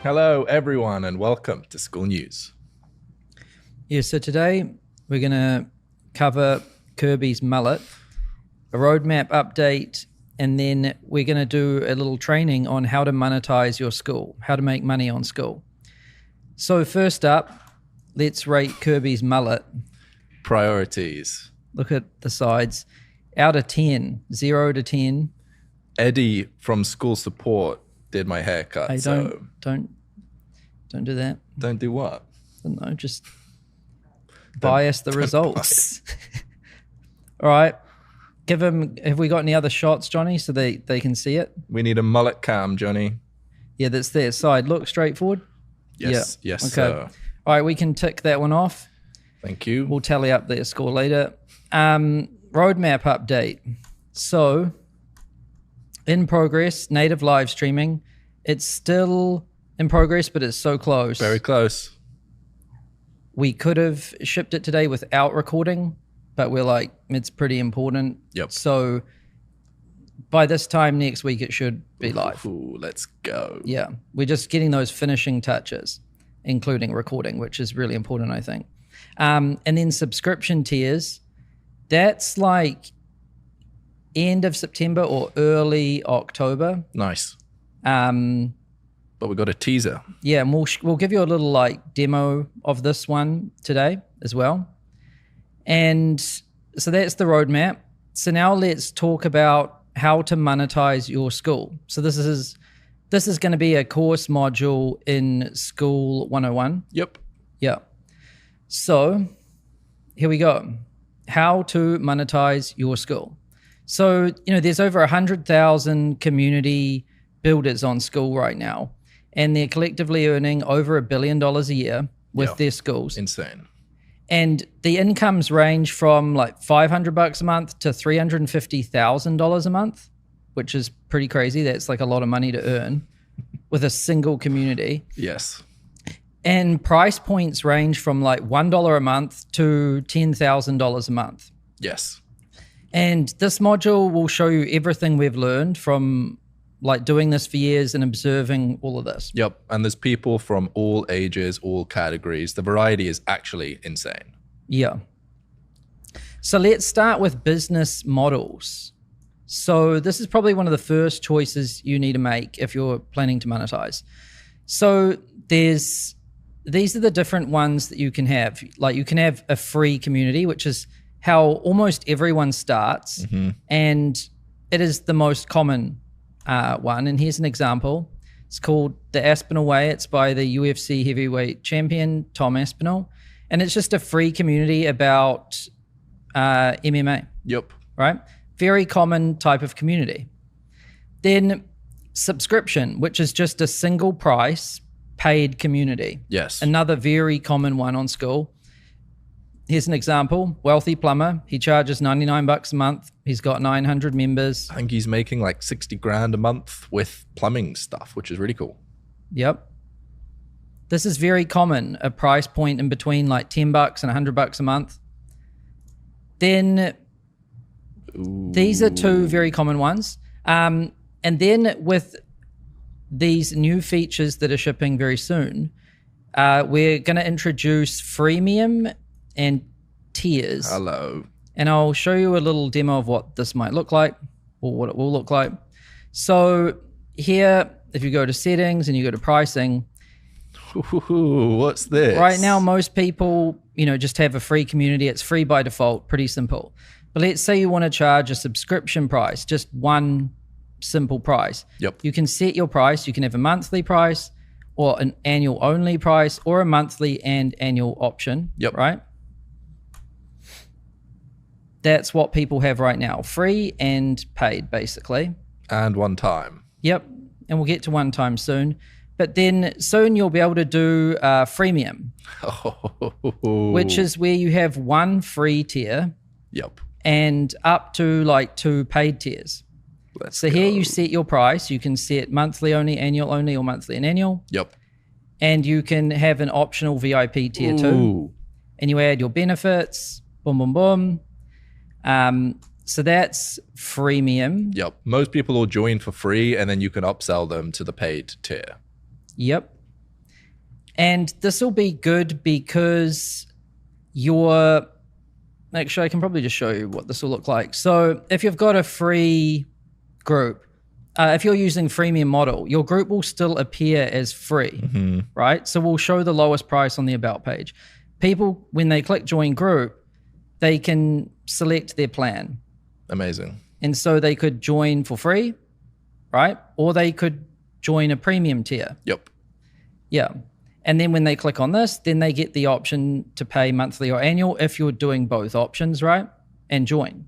Hello, everyone, and welcome to School News. Yeah, so today we're going to cover Kirby's Mullet, a roadmap update, and then we're going to do a little training on how to monetize your Skool, how to make money on Skool. So first up, let's rate Kirby's Mullet. Priorities. Look at the sides. Out of 10, 0 to 10. Eddie from School Support did my haircut. Hey, so don't do that. don't do what? No, just bias the results. All right. Give him. Have we got any other shots, Johnny, so they can see it? We need a mullet cam, Johnny. Yeah, that's their side. Look straight forward. Yes, Yeah. yes, Okay. sir. All right, we can tick that one off. Thank you. We'll tally up their score later. Roadmap update. So, in progress, native live streaming. It's still in progress, but it's so close. Very close. We could have shipped it today without recording, but we're like, it's pretty important. Yep. So, by this time next week, it should be live. Ooh, let's go. Yeah, we're just getting those finishing touches, including recording, which is really important, I think. And then subscription tiers, that's like end of September or early October. Nice. But we got a teaser. Yeah, and we'll give you a little like demo of this one today as well. And so that's the roadmap. So now let's talk about how to monetize your Skool. So this is going to be a course module in Skool 101. Yep. Yeah. So here we go. How to monetize your Skool. So, there's over 100,000 community builders on Skool right now, and they're collectively earning over $1 billion a year with their schools. Insane. And the incomes range from like $500 a month to $350,000 a month, which is pretty crazy. That's like a lot of money to earn with a single community. Yes. And price points range from like $1 a month to $10,000 a month. Yes. And this module will show you everything we've learned from like doing this for years and observing all of this. Yep. And there's people from all ages, all categories. The variety is actually insane. Yeah. So let's start with business models. So this is probably one of the first choices you need to make if you're planning to monetize. So these are the different ones that you can have. Like you can have a free community, which is how almost everyone starts. Mm-hmm. And it is the most common one. And here's an example. It's called The Aspinall Way. It's by the UFC heavyweight champion, Tom Aspinall. And it's just a free community about MMA. Yep. Right? Very common type of community. Then subscription, which is just a single price paid community. Yes. Another very common one on Skool. Here's an example. Wealthy plumber. He charges $99 a month. He's got 900 members. I think he's making like 60 grand a month with plumbing stuff, which is really cool. Yep. This is very common, a price point in between like $10 and $100 a month. Then these are two very common ones. And then with these new features that are shipping very soon, we're going to introduce freemium and tiers. Hello. And I'll show you a little demo of what this might look like or what it will look like. So here, if you go to settings and you go to pricing. Ooh, what's this? Right now, most people, just have a free community. It's free by default, pretty simple. But let's say you want to charge a subscription price, just one simple price. Yep. You can set your price. You can have a monthly price or an annual only price or a monthly and annual option. Yep. Right? That's what people have right now. Free and paid, basically. And one time. Yep. And we'll get to one time soon. But then soon you'll be able to do freemium, which is where you have one free tier. Yep. And up to like 2 paid tiers. So here you set your price. You can set monthly only, annual only, or monthly and annual. Yep. And you can have an optional VIP tier too. And you add your benefits. Boom, boom, boom. So that's freemium. Yep. Most people will join for free and then you can upsell them to the paid tier. Yep. And this will be good because actually, I can probably just show you what this will look like. So if you've got a free group, if you're using freemium model, your group will still appear as free, right? So we'll show the lowest price on the about page. People, when they click join group, they can select their plan. Amazing. And so they could join for free, right? Or they could join a premium tier. Yep. Yeah. And then when they click on this, then they get the option to pay monthly or annual if you're doing both options, right? And join.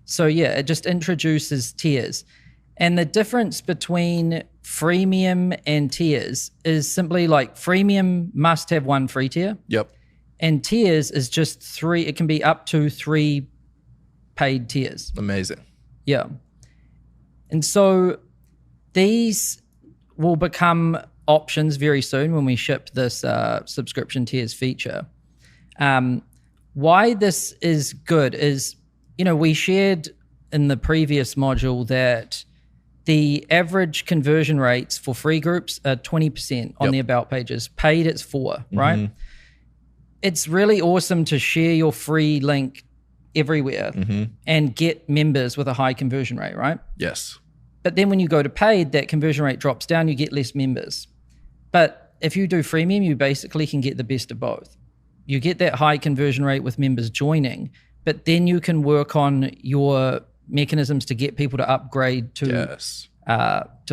So yeah, it just introduces tiers. And the difference between freemium and tiers is simply like freemium must have one free tier. Yep. And tiers is just 3, it can be up to 3 paid tiers. Amazing. Yeah. And so these will become options very soon when we ship this subscription tiers feature. Why this is good is, we shared in the previous module that the average conversion rates for free groups are 20% on the about pages. Paid, it's 4, right? It's really awesome to share your free link everywhere and get members with a high conversion rate, right? Yes. But then when you go to paid, that conversion rate drops down, you get less members. But if you do freemium, you basically can get the best of both. You get that high conversion rate with members joining, but then you can work on your mechanisms to get people to upgrade to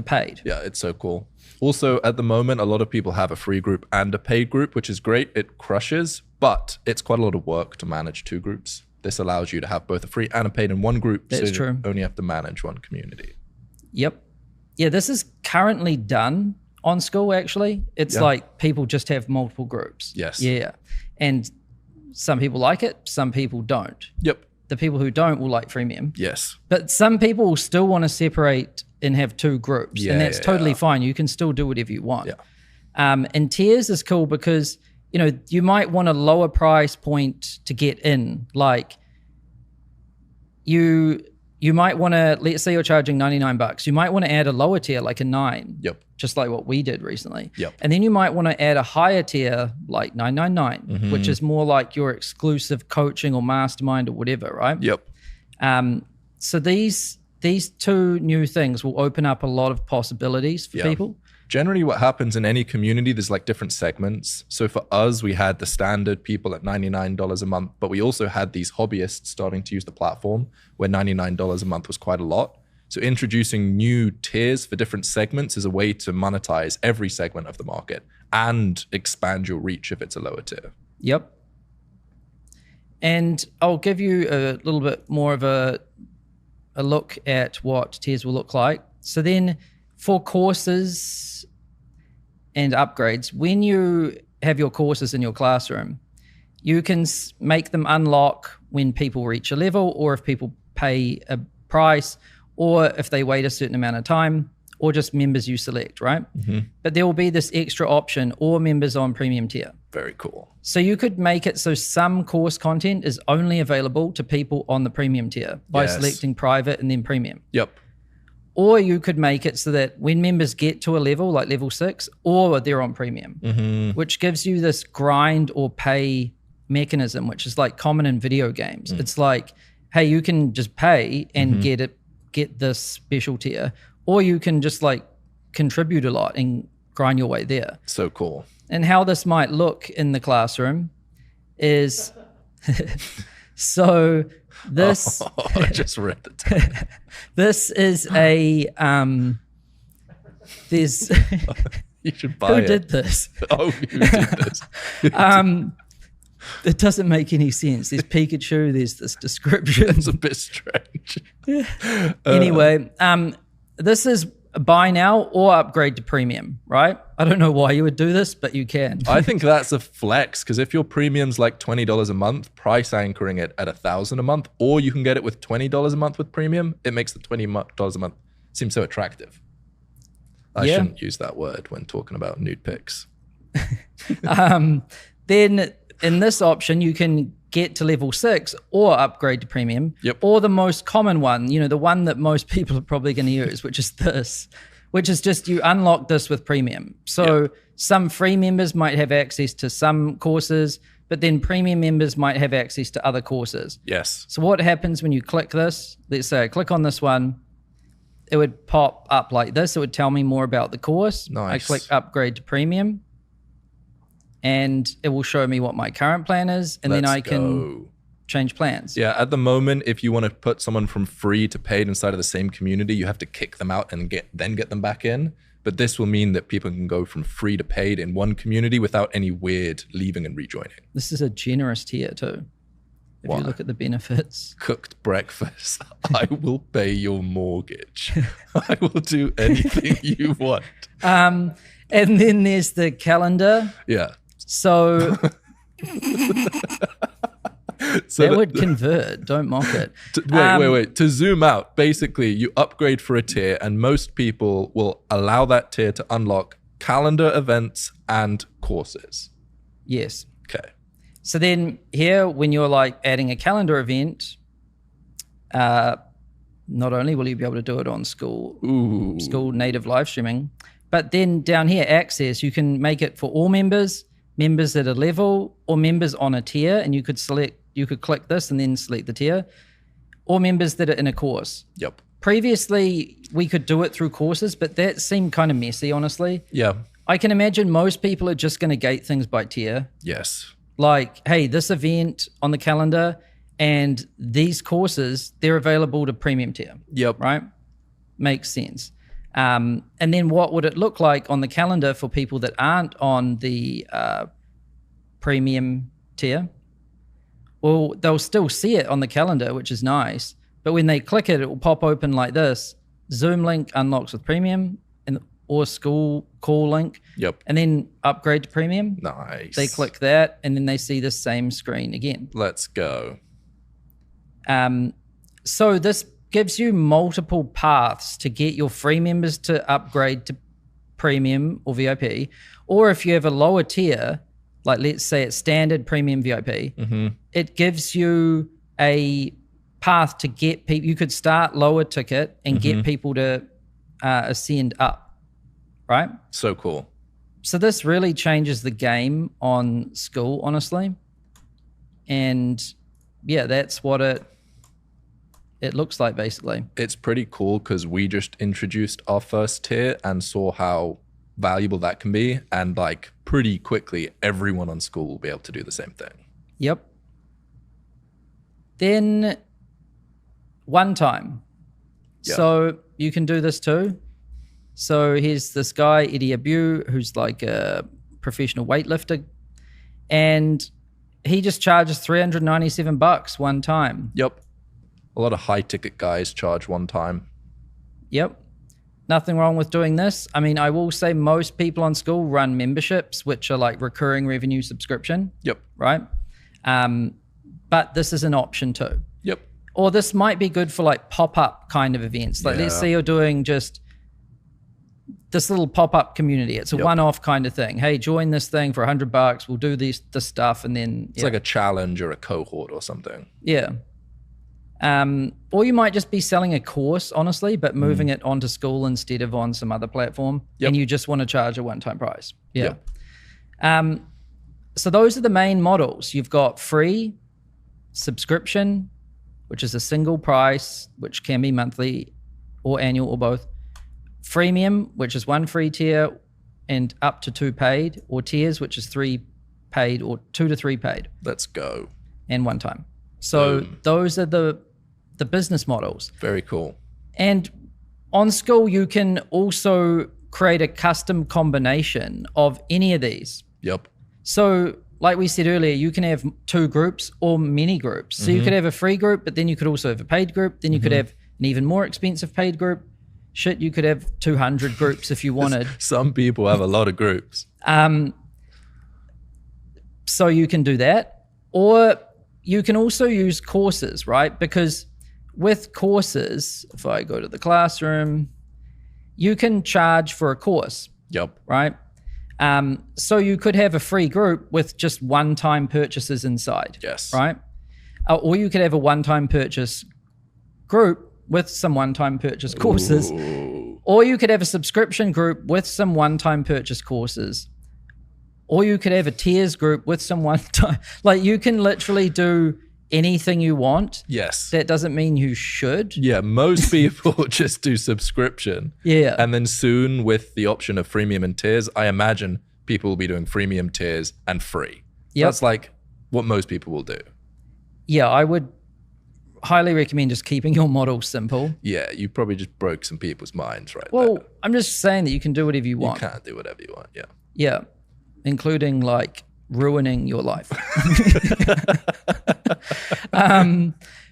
paid. Yeah, it's so cool. Also, at the moment, a lot of people have a free group and a paid group, which is great. It crushes, but it's quite a lot of work to manage 2 groups. This allows you to have both a free and a paid in one group. That's true. You only have to manage one community. Yep. Yeah, this is currently done on Skool, actually. It's like people just have multiple groups. Yes. Yeah. And some people like it, some people don't. Yep. The people who don't will like freemium. Yes. But some people will still want to separate and have 2 groups. And that's totally fine. You can still do whatever you want. Yeah. And tiers is cool because, you might want a lower price point to get in. Like you might want to, let's say you're charging $99. You might want to add a lower tier, like a 9. Yep. Just like what we did recently. Yep. And then you might want to add a higher tier, like $9.99, which is more like your exclusive coaching or mastermind or whatever, right? Yep. So these 2 new things will open up a lot of possibilities for people. Generally, what happens in any community, there's like different segments. So for us, we had the standard people at $99 a month, but we also had these hobbyists starting to use the platform where $99 a month was quite a lot. So introducing new tiers for different segments is a way to monetize every segment of the market and expand your reach if it's a lower tier. Yep. And I'll give you a little bit more of a look at what tiers will look like. So then for courses and upgrades, when you have your courses in your classroom, you can make them unlock when people reach a level, or if people pay a price, or if they wait a certain amount of time, or just members you select, right? But there will be this extra option, or members on premium tier. Very cool. So you could make it so some course content is only available to people on the premium tier by selecting private and then premium. Yep. Or you could make it so that when members get to a level, like level 6, or they're on premium, which gives you this grind or pay mechanism, which is like common in video games. It's like, hey, you can just pay and get this special tier, or you can just like contribute a lot and grind your way there. So cool. And how this might look in the classroom is so this I just read it. this is a there's you should buy who it. did this? Oh, you did this. It doesn't make any sense. There's Pikachu, there's this description. It's a bit strange. Anyway, this is buy now or upgrade to premium, right? I don't know why you would do this, but you can. I think that's a flex, because if your premium's like $20 a month, price anchoring it at $1,000 a month, or you can get it with $20 a month with premium, it makes the $20 a month seem so attractive. I shouldn't use that word when talking about nude pics. Then in this option, you can get to level 6 or upgrade to premium, or the most common one, the one that most people are probably going to use, which is this, which is just you unlock this with premium. So some free members might have access to some courses, but then premium members might have access to other courses. Yes. So what happens when you click this? Let's say I click on this one, it would pop up like this. It would tell me more about the course. Nice. I click upgrade to premium, and it will show me what my current plan is, and then I can change plans. Yeah, at the moment, if you want to put someone from free to paid inside of the same community, you have to kick them out and then get them back in. But this will mean that people can go from free to paid in one community without any weird leaving and rejoining. This is a generous tier too. If you look at the benefits. Cooked breakfast. I will pay your mortgage. I will do anything you want. And then there's the calendar. Yeah. So that would convert. Don't mock it. Wait. To zoom out, basically, you upgrade for a tier, and most people will allow that tier to unlock calendar events and courses. Yes. Okay. So then here, when you're like adding a calendar event, not only will you be able to do it on Skool native live streaming, but then down here, access, you can make it for all members, members at a level, or members on a tier, and you could click this and then select the tier, or members that are in a course. Yep. Previously, we could do it through courses, but that seemed kind of messy, honestly. Yeah. I can imagine most people are just going to gate things by tier. Yes. Like, hey, this event on the calendar and these courses, they're available to premium tier. Yep. Right? Makes sense. And then what would it look like on the calendar for people that aren't on the premium tier? Well, they'll still see it on the calendar, which is nice. But when they click it, it will pop open like this. Zoom link unlocks with premium or Skool call link. Yep. And then upgrade to premium. Nice. They click that and then they see the same screen again. Let's go. So this gives you multiple paths to get your free members to upgrade to premium or VIP. Or if you have a lower tier, like let's say it's standard premium VIP, it gives you a path to get people. You could start lower ticket and get people to ascend up. Right? So cool. So this really changes the game on Skool, honestly. And yeah, that's what it looks like basically. It's pretty cool because we just introduced our first tier and saw how valuable that can be. And like pretty quickly, everyone on Skool will be able to do the same thing. Yep. Then one time. Yeah. So you can do this too. So here's this guy, Eddie Abu, who's like a professional weightlifter. And he just charges $397 one time. Yep. A lot of high ticket guys charge one time. Yep. Nothing wrong with doing this. I mean, I will say most people on Skool run memberships, which are like recurring revenue subscription. Yep. Right? But this is an option too. Yep. Or this might be good for like pop-up kind of events. Like let's say you're doing just this little pop-up community. It's a one-off kind of thing. Hey, join this thing for $100. We'll do this stuff, and then it's like a challenge or a cohort or something. Yeah. Or you might just be selling a course, honestly, but moving it onto Skool instead of on some other platform, and you just want to charge a one-time price. Yeah. Yep. So those are the main models. You've got free, subscription, which is a single price, which can be monthly or annual or both. Freemium, which is one free tier and up to 2 paid, or tiers, which is 3 paid or 2 to 3 paid. Let's go. And one time. So those are the business models. Very cool. And on Skool, you can also create a custom combination of any of these. Yep. So like we said earlier, you can have 2 groups or many groups. So you could have a free group, but then you could also have a paid group. Then you could have an even more expensive paid group. Shit, you could have 200 groups if you wanted. Some people have a lot of groups. So you can do that. Or you can also use courses, right? Because with courses, if I go to the classroom, you can charge for a course. Yep. Right? So you could have a free group with just one-time purchases inside. Yes. Right? Or you could have a one-time purchase group with some one-time purchase courses. Or you could have a subscription group with some one-time purchase courses. Or you could have a tiers group with someone. Like you can literally do anything you want. Yes. That doesn't mean you should. Yeah, most people just do subscription. Yeah. And then soon with the option of freemium and tiers, I imagine people will be doing freemium, tiers, and free. Yep. That's like what most people will do. Yeah, I would highly recommend just keeping your model simple. Yeah, you probably just broke some people's minds right Well, there. I'm just saying that you can do whatever you want. You can't do whatever you want, yeah. Yeah, including like ruining your life.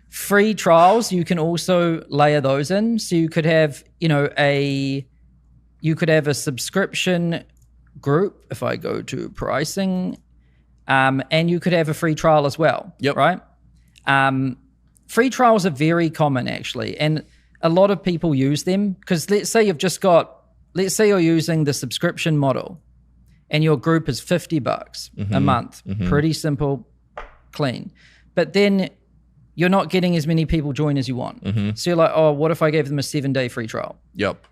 Free trials, you can also layer those in. So you could have, a subscription group if I go to pricing, and you could have a free trial as well. Yep. Right. Free trials are very common actually, and a lot of people use them because let's say you're using the subscription model and your group is $50 a month. Pretty simple, clean. But then you're not getting as many people join as you want. So you're like, oh, what if I gave them a 7-day free trial? Yep.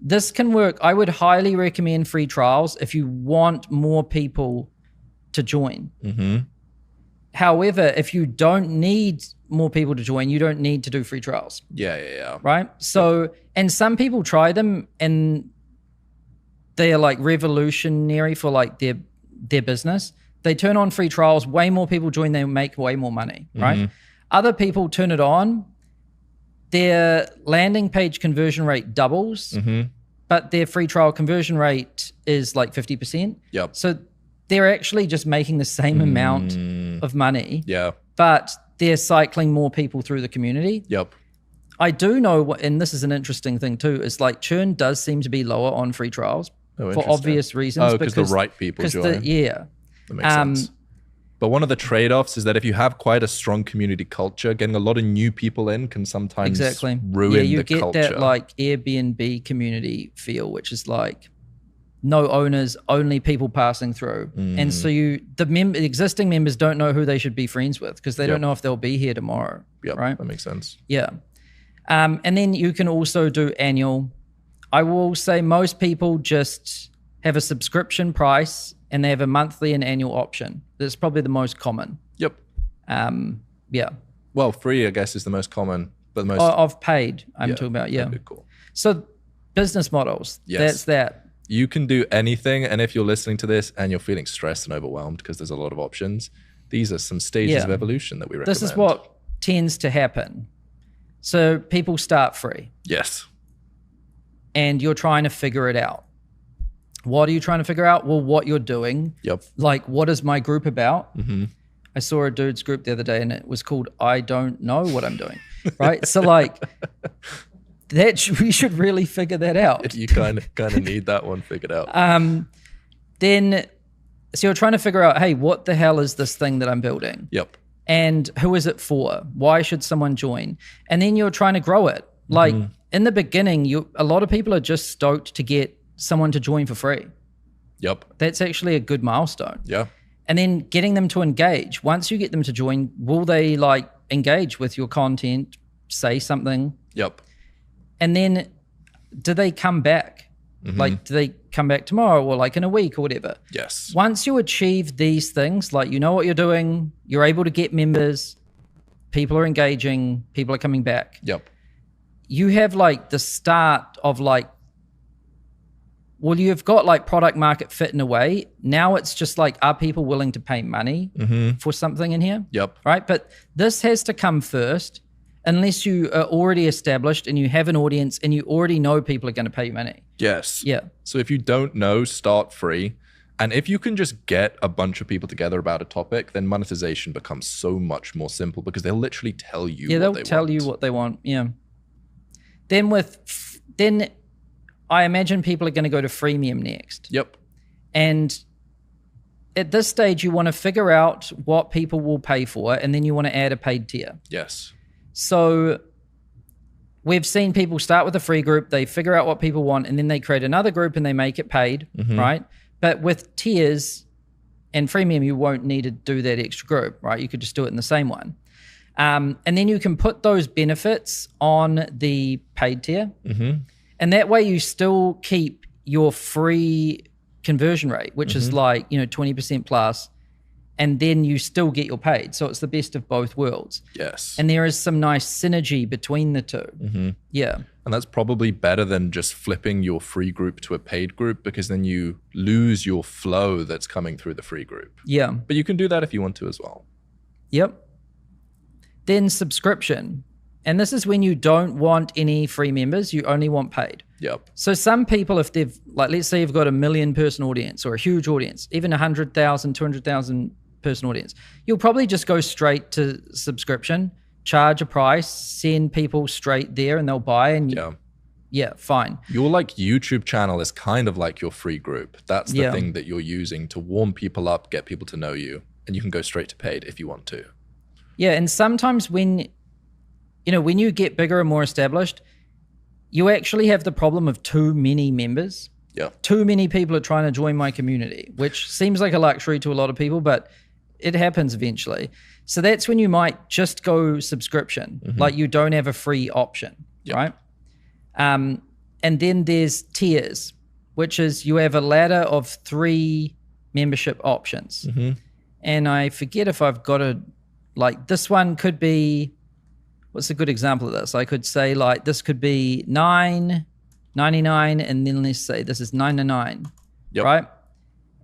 This can work. I would highly recommend free trials if you want more people to join. However, if you don't need more people to join, you don't need to do free trials. Yeah. Right? So, and some people try them and they are like revolutionary for like their business. They turn on free trials, way more people join, they make way more money, right? Other people turn it on, their landing page conversion rate doubles, but their free trial conversion rate is like 50%. Yep. So they're actually just making the same amount of money, but they're cycling more people through the community. Yep. I do know, and this is an interesting thing too, is like churn does seem to be lower on free trials for obvious reasons. Oh, because the right people join. Yeah. That makes sense. But one of the trade-offs is that if you have quite a strong community culture, getting a lot of new people in can sometimes ruin the culture. Yeah, you get that like Airbnb community feel, which is like no owners, only people passing through. And so the existing members don't know who they should be friends with because they don't know if they'll be here tomorrow. Yep, right? That makes sense. Yeah. And then you can also do annual. I will say most people just have a subscription price and they have a monthly and annual option. That's probably the most common. Yep. Yeah. Well, free, I guess, is the most common, but the most of paid. I'm talking about. Yeah. That'd be cool. So business models. Yes. That's that. You can do anything, and if you're listening to this and you're feeling stressed and overwhelmed because there's a lot of options, these are some stages of evolution that we recommend. This is what tends to happen. So people start free. Yes. And you're trying to figure it out. What are you trying to figure out? Well, what you're doing. Yep. Like, what is my group about? I saw a dude's group the other day and it was called I Don't Know What I'm Doing. Right? So like, we should really figure that out. You kind of need that one figured out. Then, so you're trying to figure out, hey, what the hell is this thing that I'm building? Yep. And who is it for? Why should someone join? And then you're trying to grow it. Like in the beginning, a lot of people are just stoked to get someone to join for free. Yep. That's actually a good milestone. Yeah. And then getting them to engage. Once you get them to join, will they like engage with your content, say something? Yep. And then do they come back? Like, do they come back tomorrow or like in a week or whatever? Yes. Once you achieve these things, like you know what you're doing, you're able to get members, people are engaging, people are coming back. Yep. You have like the start of like, well, you've got like product market fit in a way. Now it's just like, are people willing to pay money for something in here? Yep. Right. But this has to come first unless you are already established and you have an audience and you already know people are going to pay you money. Yes. Yeah. So if you don't know, start free. And if you can just get a bunch of people together about a topic, then monetization becomes so much more simple because they'll literally tell you they'll tell you what they want. Yeah. Then I imagine people are going to go to freemium next. Yep. And at this stage, you want to figure out what people will pay for, and then you want to add a paid tier. Yes. So we've seen people start with a free group, they figure out what people want, and then they create another group and they make it paid, right? But with tiers and freemium, you won't need to do that extra group, right? You could just do it in the same one. And then you can put those benefits on the paid tier. And that way you still keep your free conversion rate, which is like, 20% plus, and then you still get your paid. So it's the best of both worlds. Yes. And there is some nice synergy between the two. Yeah. And that's probably better than just flipping your free group to a paid group, because then you lose your flow that's coming through the free group. Yeah. But you can do that if you want to as well. Yep. Then subscription. And this is when you don't want any free members, you only want paid. Yep. So some people, if they've, like, let's say you've got 1 million person audience or a huge audience, even 100,000, 200,000 person audience, you'll probably just go straight to subscription, charge a price, send people straight there and they'll buy. And yeah, fine. Your like YouTube channel is kind of like your free group. That's the thing that you're using to warm people up, get people to know you, and you can go straight to paid if you want to. Yeah. And sometimes when you get bigger and more established, you actually have the problem of too many members. Yeah. Too many people are trying to join my community, which seems like a luxury to a lot of people, but it happens eventually. So that's when you might just go subscription, like you don't have a free option, right? And then there's tiers, which is you have a ladder of 3 membership options. And I forget if I've got like this one could be, what's a good example of this? I could say like this could be $9.99, and then let's say this is $9.99, right?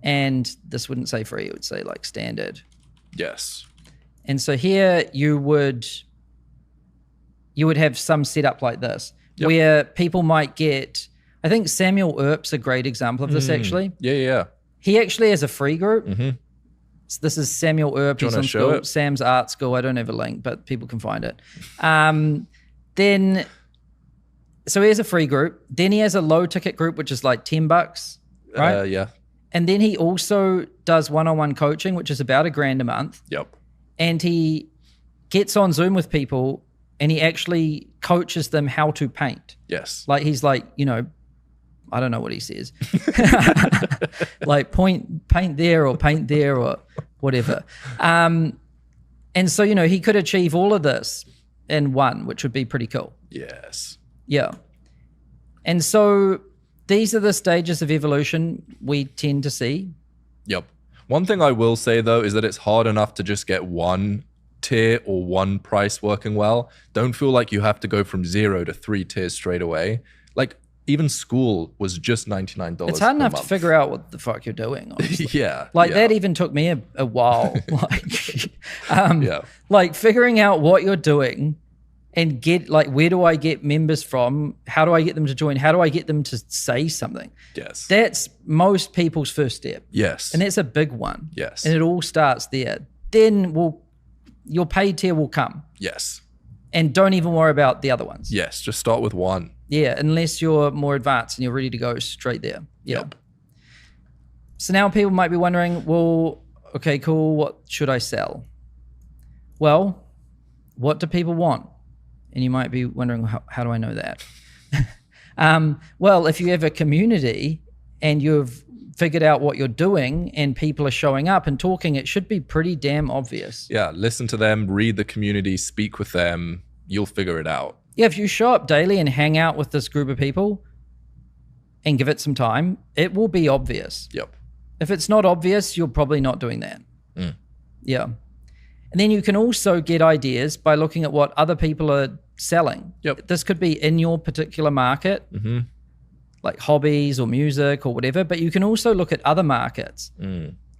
And this wouldn't say free; it would say like standard. Yes. And so here you would have some setup like this, where people might get. I think Samuel Earp's a great example of this actually. Yeah. He actually has a free group. So this is Samuel Earp. He's on Skool, Sam's Art School. I don't have a link, but people can find it. So he has a free group. Then he has a low ticket group, which is like $10, right? Yeah. And then he also does one-on-one coaching, which is about $1,000 a month. Yep. And he gets on Zoom with people and he actually coaches them how to paint. Yes. Like he's like, I don't know what he says. Like paint there or paint there or whatever. And so, he could achieve all of this in one, which would be pretty cool. Yes. Yeah. And so these are the stages of evolution we tend to see. Yep. One thing I will say though is that it's hard enough to just get one tier or one price working well. Don't feel like you have to go from 0 to 3 tiers straight away. Like even Skool was just $99. It's hard enough to figure out what the fuck you're doing. That even took me a while. Like figuring out what you're doing and get like, where do I get members from? How do I get them to join? How do I get them to say something? Yes. That's most people's first step. Yes. And that's a big one. Yes. And it all starts there. Then your paid tier will come. Yes. And don't even worry about the other ones. Yes. Just start with one. Yeah. Unless you're more advanced and you're ready to go straight there. Yep. So now people might be wondering, well, okay, cool. What should I sell? Well, what do people want? And you might be wondering, how do I know that? Well, if you have a community and you've figured out what you're doing and people are showing up and talking, it should be pretty damn obvious. Yeah, listen to them, read the community, speak with them. You'll figure it out. Yeah, if you show up daily and hang out with this group of people and give it some time, it will be obvious. Yep. If it's not obvious, you're probably not doing that. Yeah. And then you can also get ideas by looking at what other people are selling. Yep. This could be in your particular market, like hobbies or music or whatever, but you can also look at other markets.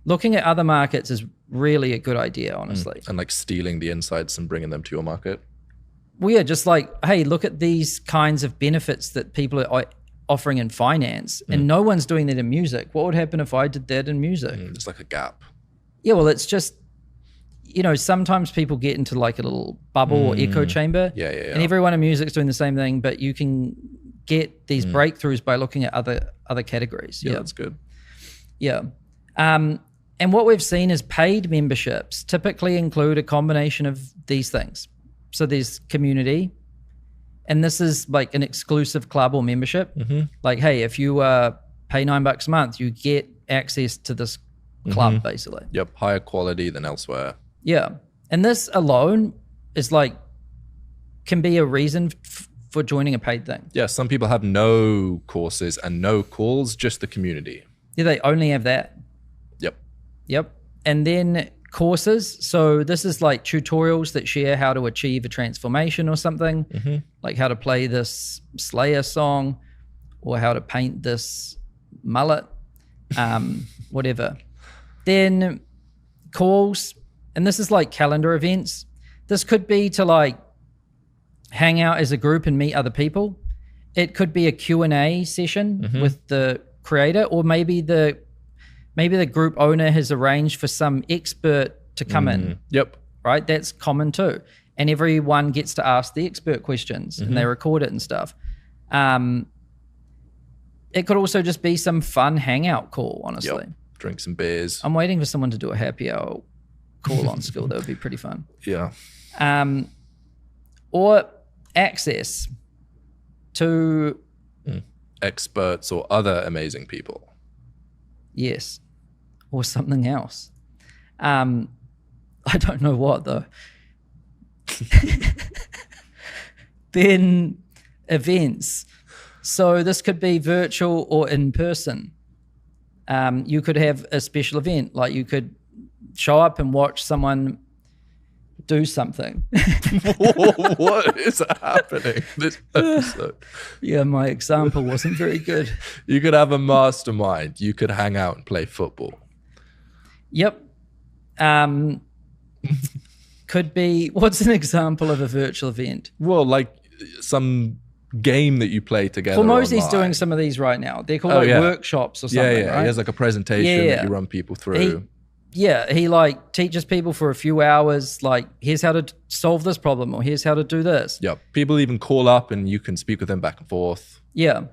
Looking at other markets is really a good idea, honestly. And like stealing the insights and bringing them to your market. Well, yeah, just like, hey, look at these kinds of benefits that people are offering in finance, and no one's doing that in music. What would happen if I did that in music? It's like a gap. Yeah, well, it's just, sometimes people get into like a little bubble or echo chamber. Yeah. And everyone in music's doing the same thing, but you can get these breakthroughs by looking at other categories. Yeah, that's good. Yeah. And what we've seen is paid memberships typically include a combination of these things. So there's community, and this is like an exclusive club or membership. Like, hey, if you pay $9 a month, you get access to this club, basically. Yep, higher quality than elsewhere. Yeah. And this alone is like, can be a reason for joining a paid thing. Yeah, some people have no courses and no calls, just the community. Yeah, they only have that. Yep. Yep. And then courses. So this is like tutorials that share how to achieve a transformation or something, like how to play this Slayer song or how to paint this mullet, whatever. Then calls, and this is like calendar events. This could be to like hang out as a group and meet other people. It could be a Q&A session with the creator, or maybe the group owner has arranged for some expert to come in. Yep. Right? That's common too. And everyone gets to ask the expert questions and they record it and stuff. It could also just be some fun hangout call, honestly. Yep. Drink some beers. I'm waiting for someone to do a happy hour call on Skool. That would be pretty fun. Yeah. Or access to experts or other amazing people. Yes. Or something else. I don't know what though. Then events. So this could be virtual or in person. You could have a special event, like you could show up and watch someone do something. What is happening this episode? Yeah, my example wasn't very good. You could have a mastermind. You could hang out and play football. Yep. Could be, what's an example of a virtual event? Well, like some game that you play together. Well, Mosey's online. doing some of these right now. They're called workshops or something, Yeah. right? He has like a presentation that you run people through. He like teaches people for a few hours, like, here's how to solve this problem, or here's how to do this. Yep. People even call up and you can speak with them back and forth. Yeah.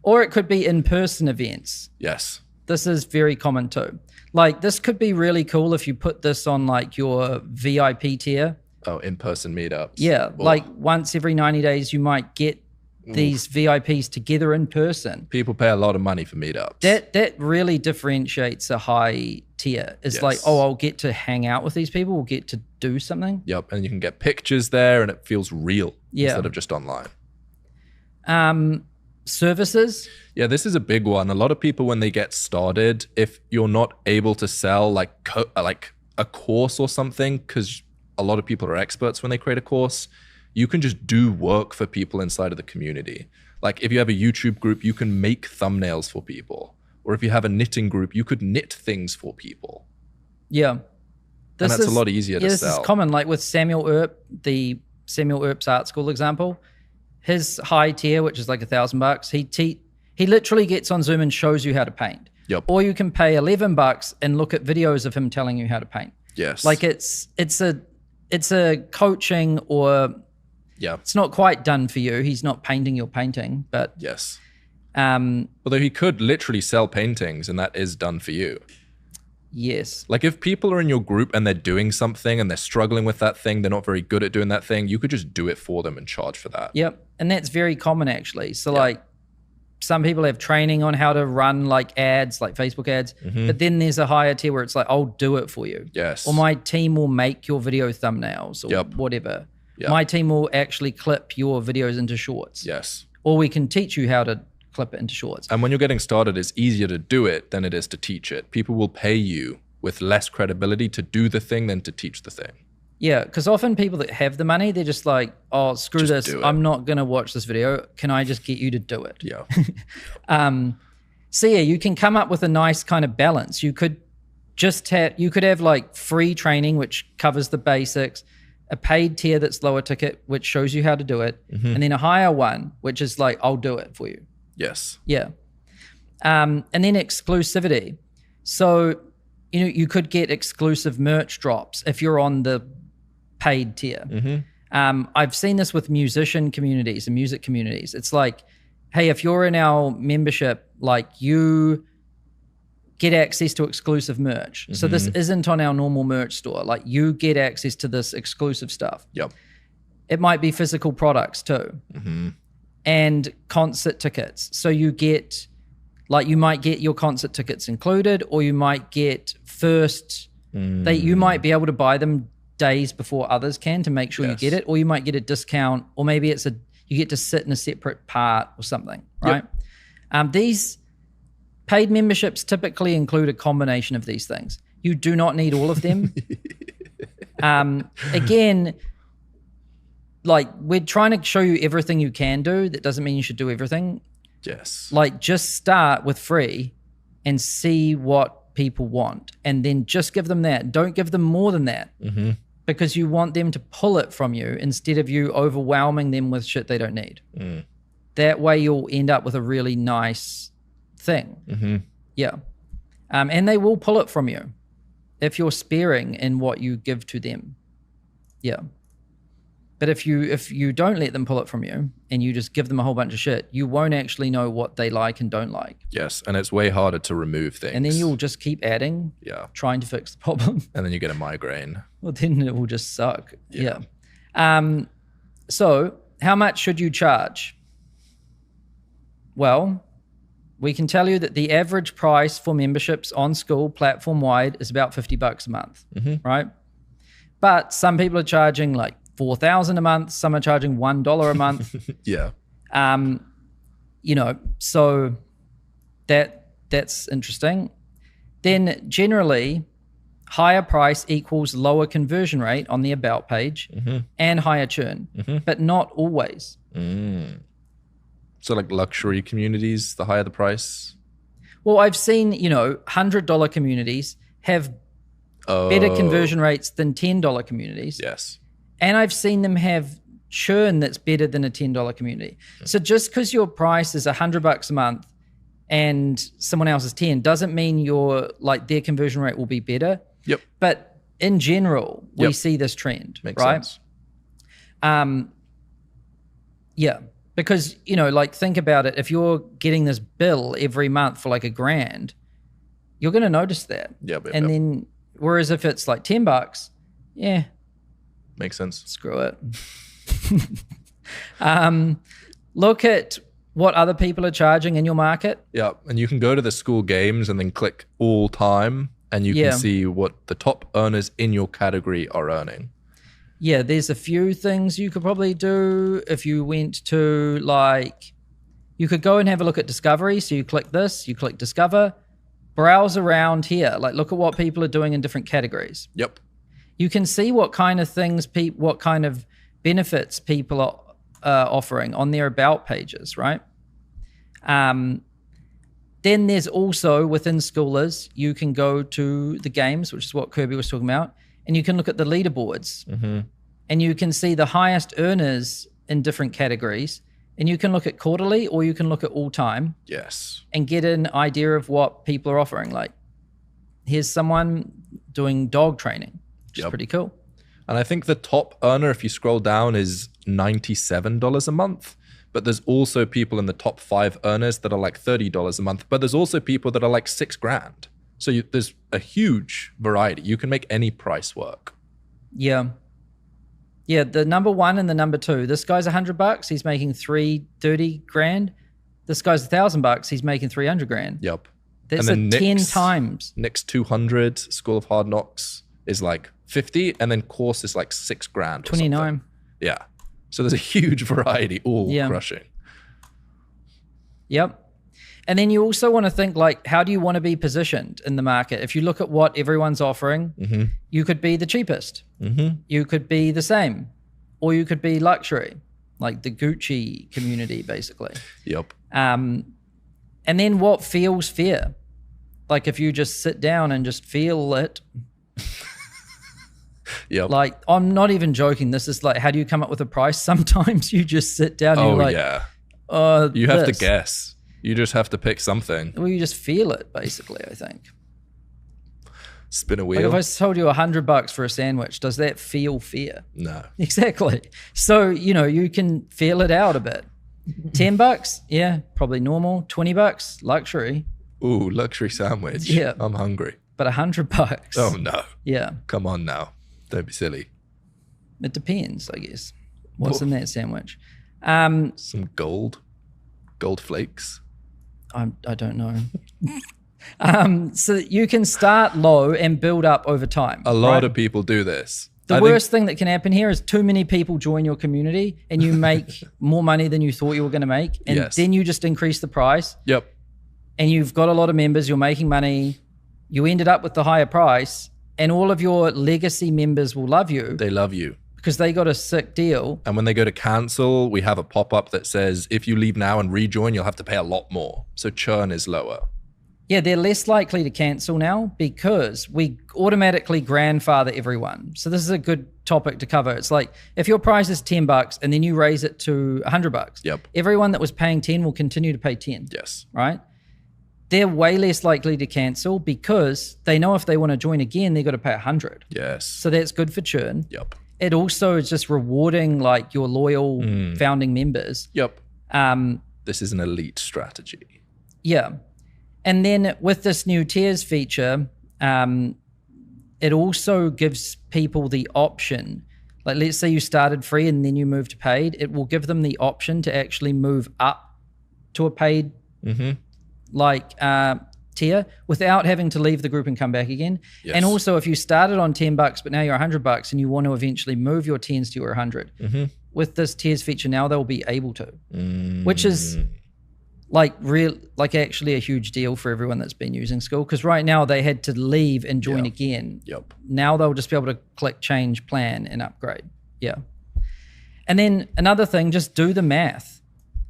Or it could be in-person events. Yes. This is very common too. Like, this could be really cool if you put this on like your VIP tier. Oh, in-person meetups. Yeah. Like once every 90 days, you might get these VIPs together in person. People pay a lot of money for meetups. That really differentiates a high tier. It's like, oh, I'll get to hang out with these people. We'll get to do something. Yep. And you can get pictures there and it feels real instead of just online. Services. Yeah, this is a big one. A lot of people, when they get started, if you're not able to sell like a course or something, because a lot of people are experts when they create a course, you can just do work for people inside of the community. Like if you have a YouTube group, you can make thumbnails for people. Or if you have a knitting group, you could knit things for people. Yeah. And that's a lot easier to sell. This is common. Like with Samuel Earp, the Samuel Earp's Art School example, his high tier, which is like $1,000, he literally gets on Zoom and shows you how to paint. Yep. Or you can pay $11 and look at videos of him telling you how to paint. Yes. Like it's a coaching, or it's not quite done for you. He's not painting your painting, but yes. Although he could literally sell paintings and that is done for you. Yes. Like if people are in your group and they're doing something and they're struggling with that thing, they're not very good at doing that thing, you could just do it for them and charge for that. Yep. And that's very common actually. So like some people have training on how to run like ads, like Facebook ads, but then there's a higher tier where it's like, I'll do it for you. Yes. Or my team will make your video thumbnails or whatever. Yep. My team will actually clip your videos into shorts. Yes. Or we can teach you how to clip it into shorts. And when you're getting started, it's easier to do it than it is to teach it. People will pay you with less credibility to do the thing than to teach the thing. Yeah, because often people that have the money, they're just like, oh, screw this. I'm not going to watch this video. Can I just get you to do it? Yeah. So yeah, you can come up with a nice kind of balance. You could have like free training, which covers the basics, a paid tier that's lower ticket, which shows you how to do it, and then a higher one, which is like, I'll do it for you. Yes. Yeah. And then exclusivity. So, you could get exclusive merch drops if you're on the paid tier. I've seen this with musician communities and music communities. It's like, hey, if you're in our membership, like you get access to exclusive merch. So this isn't on our normal merch store. Like you get access to this exclusive stuff. Yep. It might be physical products too. And concert tickets. So you might get your concert tickets included, or you might get you might be able to buy them days before others can to make sure you get it, or you might get a discount, or maybe you get to sit in a separate part or something, right? These paid memberships typically include a combination of these things. You do not need all of them. Again, like we're trying to show you everything you can do. That doesn't mean you should do everything. Yes. Like just start with free and see what people want, and then just give them that. Don't give them more than that, because you want them to pull it from you instead of you overwhelming them with shit they don't need. That way you'll end up with a really nice thing. Yeah. And they will pull it from you if you're sparing in what you give to them. Yeah. But if you don't let them pull it from you and you just give them a whole bunch of shit, you won't actually know what they like and don't like. Yes, and it's way harder to remove things. And then you'll just keep adding, trying to fix the problem. And then you get a migraine. Well, then it will just suck. Yeah. So how much should you charge? Well, we can tell you that the average price for memberships on Skool platform-wide is about $50 a month, right? But some people are charging like $4,000 a month. Some are charging $1 a month. Yeah. You know, so that's interesting. Then generally, higher price equals lower conversion rate on the about page and higher churn, but not always. So like luxury communities, the higher the price? Well, I've seen, you know, $100 communities have better conversion rates than $10 communities. Yes. And I've seen them have churn that's better than a $10 community. So just because your price is $100 a month and someone else is 10 doesn't mean your like their conversion rate will be better. Yep. But in general, we see this trend. Makes right? sense. Yeah. Because, you know, like think about it. If you're getting this bill every month for like $1,000, you're going to notice that. And then, whereas if it's like $10, yeah. Makes sense. Screw it. Look at what other people are charging in your market. Yeah. And you can go to the Skool games and then click all time and you can see what the top earners in your category are earning. Yeah, there's a few things you could probably do if you went to like, you could go and have a look at discovery. So you click this, you click discover, browse around here, like look at what people are doing in different categories. Yep. You can see what kind of things, what kind of benefits people are offering on their about pages, right? Then there's also within Skoolers, you can go to the games, which is what Kirby was talking about, and you can look at the leaderboards and you can see the highest earners in different categories, and you can look at quarterly or you can look at all time. Yes. And get an idea of what people are offering. Like here's someone doing dog training, which is pretty cool. And I think the top earner, if you scroll down, is $97 a month. But there's also people in the top 5 earners that are like $30 a month. But there's also people that are like $6,000. So there's a huge variety. You can make any price work. Yeah. Yeah, the number 1 and the number 2. This guy's $100. He's making $30,000. This guy's $1,000. He's making $300,000. Yep. That's and then 10 times. Nick's 200, School of Hard Knocks is like 50, and then course is like $6,000. 29. Yeah. So there's a huge variety, all crushing. Yep. And then you also want to think like, how do you want to be positioned in the market? If you look at what everyone's offering, you could be the cheapest. You could be the same, or you could be luxury, like the Gucci community, basically. Yep. And then what feels fair? Like if you just sit down and just feel it. Yep. Like, I'm not even joking. This is like, how do you come up with a price? Sometimes you just sit down and you're like, you have to guess. You just have to pick something. Well, you just feel it, basically, I think. Spin a wheel. Like if I told you $100 for a sandwich, does that feel fair? No. Exactly. So, you know, you can feel it out a bit. $10, yeah, probably normal. $20, luxury. Ooh, luxury sandwich. Yeah. I'm hungry. But $100. Oh, no. Yeah. Come on now. Don't be silly. It depends, I guess. What's in that sandwich? Some gold flakes. I don't know. So you can start low and build up over time. A lot of people do this. The worst thing that can happen here is too many people join your community and you make more money than you thought you were going to make. And then you just increase the price. Yep. and you've got a lot of members, you're making money, you ended up with the higher price, and all of your legacy members will love you. They love you. Because they got a sick deal. And when they go to cancel, we have a pop-up that says, if you leave now and rejoin, you'll have to pay a lot more. So churn is lower. Yeah, they're less likely to cancel now because we automatically grandfather everyone. So this is a good topic to cover. It's like if your price is $10 and then you raise it to $100, Yep. everyone that was paying 10 will continue to pay 10. Yes. Right? They're way less likely to cancel because they know if they want to join again, they've got to pay 100. Yes. So that's good for churn. Yep. It also is just rewarding like your loyal founding members. Yep. This is an elite strategy. Yeah. And then with this new tiers feature, it also gives people the option. Like let's say you started free and then you moved to paid. It will give them the option to actually move up to a paid tier without having to leave the group and come back again. Yes. And also if you started on $10 but now you're $100 and you want to eventually move your 10s to your 100, with this tiers feature now they'll be able to, which is actually a huge deal for everyone that's been using Skool, because right now they had to leave and join again. Yep. Now they'll just be able to click change plan and upgrade. Yeah. And then another thing, just do the math.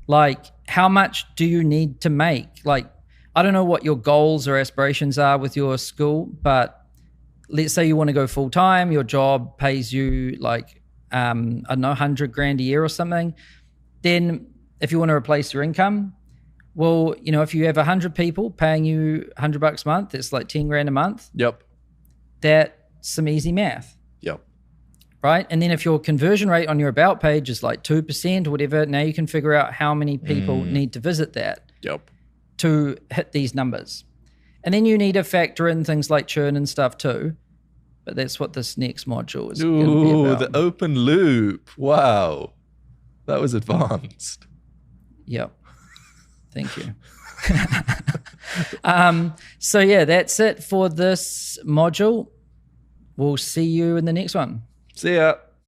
Like how much do you need to make? Like I don't know what your goals or aspirations are with your Skool, but let's say you want to go full time, your job pays you like, I don't know, 100 grand a year or something. Then if you want to replace your income, well, you know, if you have 100 people paying you $100 a month, it's like 10 grand a month. Yep. That's some easy math. Yep. Right. And then if your conversion rate on your about page is like 2% or whatever, now you can figure out how many people need to visit that. Yep. To hit these numbers. And then you need to factor in things like churn and stuff too. But that's what this next module is going to be about. The open loop. Wow. That was advanced. Yep. Thank you. So yeah, that's it for this module. We'll see you in the next one. See ya.